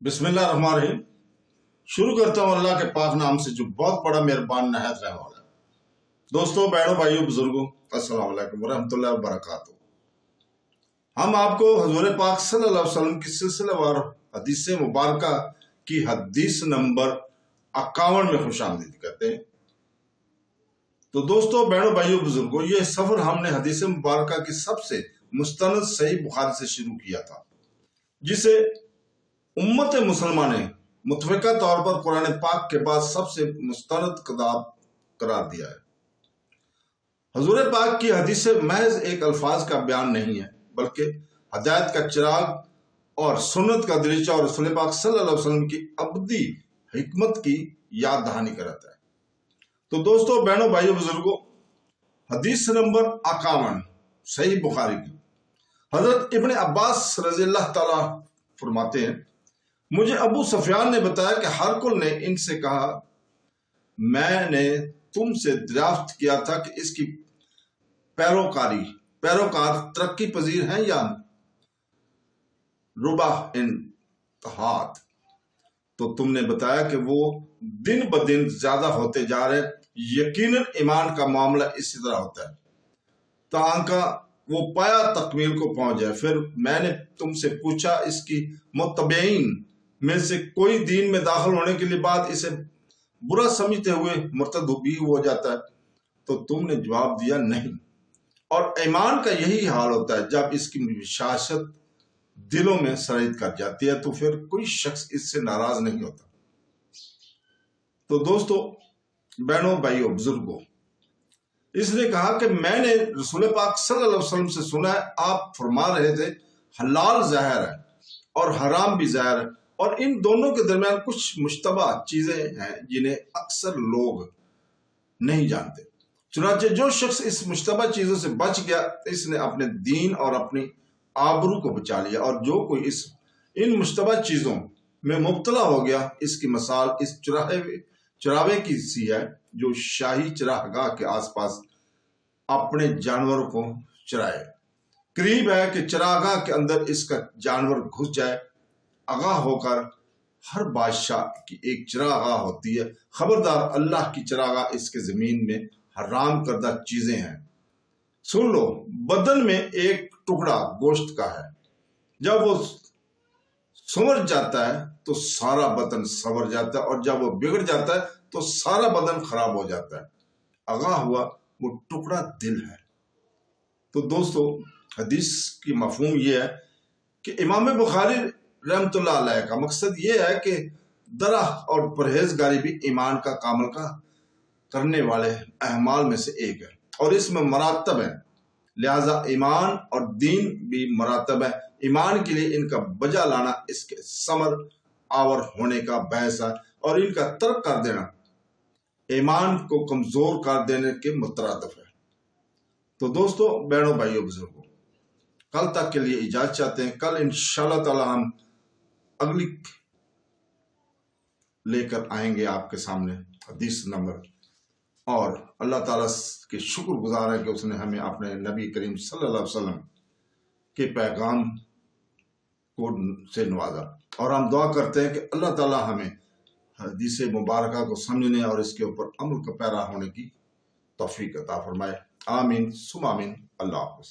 बिस्मिल्लाहिर्रहमानिर्रहीम। शुरू करता हूँ अल्लाह के पाक नाम से जो बहुत बड़ा मेहरबान नहायत रहने वाला है। दोस्तों, बहनों, भाइयों, बुजुर्गों, अस्सलाम वालेकुम वरहमतुल्लाहि वबरकातुहू। हम आपको हजूर पाक सल्लल्लाहु अलैहि वसल्लम की सिलसिलेवार हदीस मुबारक की हदीस नंबर 51 में खुशामदीद कहते हैं। तो दोस्तों, बहनों, भाइयों, बुजुर्गों, ये सफर हमने हदीस मुबारक की सबसे मुस्तनद सही बुखारी से शुरू किया था, जिसे उम्मत मुसलमान ने मुतफ़िका तौर पर कुरान पाक के बाद सबसे मुस्तनद किताब करार दिया है। हजूर पाक की हदीस महज एक अल्फाज का बयान नहीं है, बल्कि हदायत का चिराग और सुन्नत का दरीचा और रसूल पाक सल्लल्लाहु अलैहि वसल्लम की अबदी हिकमत की याद दहानी कराता है। तो दोस्तों, बहनों, भाइयों, बुजुर्गों, हदीस नंबर 51 सही बुखारी की। हजरत इब्न अब्बास रज़ियल्लाहु ताला फरमाते हैं, मुझे अबू सुफियान ने बताया कि हरकुल ने इनसे कहा, मैंने तुमसे दरियाफ्त किया था कि इसकी पैरोकार तरक्की पजीर हैं या रुबा इंतहात। तो तुमने बताया कि वो दिन ब दिन ज्यादा होते जा रहे। यकीनन ईमान का मामला इसी तरह होता है तांका वो पाया तकमील को पहुंच जाए। फिर मैंने तुमसे पूछा, इसकी मुतबईन में से कोई दीन में दाखिल होने के लिए बाद इसे बुरा समझते हुए मुर्तद भी हो जाता है? तो तुमने जवाब दिया, नहीं। और ईमान का यही हाल होता है, जब इसकी विशासत दिलों में सराइत कर जाती है तो फिर कोई शख्स इससे नाराज नहीं होता। तो दोस्तों, बहनों, भाइयों, बुजुर्गों, इसने कहा कि मैंने रसूल पाक सल्लल्लाहु अलैहि वसल्लम से सुना है, आप फरमा रहे थे हलाल ज़ाहिर है और हराम भी ज़ाहिर है, और इन दोनों के दरमियान कुछ मुश्तबा चीजें हैं जिन्हें अक्सर लोग नहीं जानते। चुनांचे जो शख्स इस मुश्तबा चीजों से बच गया, इसने अपने दीन और अपनी आबरू को बचा लिया, और जो कोई इन मुश्तबा चीजों में मुब्तला हो गया, इसकी मिसाल इस चरावे की सी है जो शाही चरागाह के आसपास अपने जानवरों को चराए। करीब है कि चरागाह के अंदर इसका जानवर घुस जाए। आगाह होकर हर बादशाह की एक चरागाह होती है। खबरदार, अल्लाह की चरागाह इसके जमीन में हराम करदा चीजें हैं। सुन लो, बदन में एक टुकड़ा गोश्त का है, जब वो संवर जाता है तो सारा बदन संवर जाता है, और जब वो बिगड़ जाता है तो सारा बदन खराब हो जाता है। आगाह हुआ, वो टुकड़ा दिल है। तो दोस्तों, हदीस की मफहूम ये है कि इमाम बुखारी रहमतुल्लाह अलैह का मकसद ये है कि दरह और परहेजगारी भी ईमान का कामल का करने वाले अहमाल में से एक है, और इसमें मरातब है। लिहाजा ईमान और दीन भी मरातब है। ईमान के लिए इनका बजा लाना इसके समर आवर होने का बहस है, और इनका तर्क कर देना ईमान को कमजोर कर देने के मुतरादिफ है। तो दोस्तों, बहनों, भाइयों, बुजुर्गों, कल तक के लिए इजाजत चाहते हैं। कल इंशाअल्लाह ताला हम अगली लेकर आएंगे आपके सामने हदीस नंबर, और अल्लाह ताला के शुक्रगुजार है कि उसने हमें अपने नबी करीम सल्लल्लाहु अलैहि वसल्लम के पैगाम को से नवाजा, और हम दुआ करते हैं कि अल्लाह ताला हमें हदीस मुबारक को समझने और इसके ऊपर अमल का पैरा होने की तौफीक अता फरमाए। आमीन सुम आमीन। अल्लाह हाफ़िज़।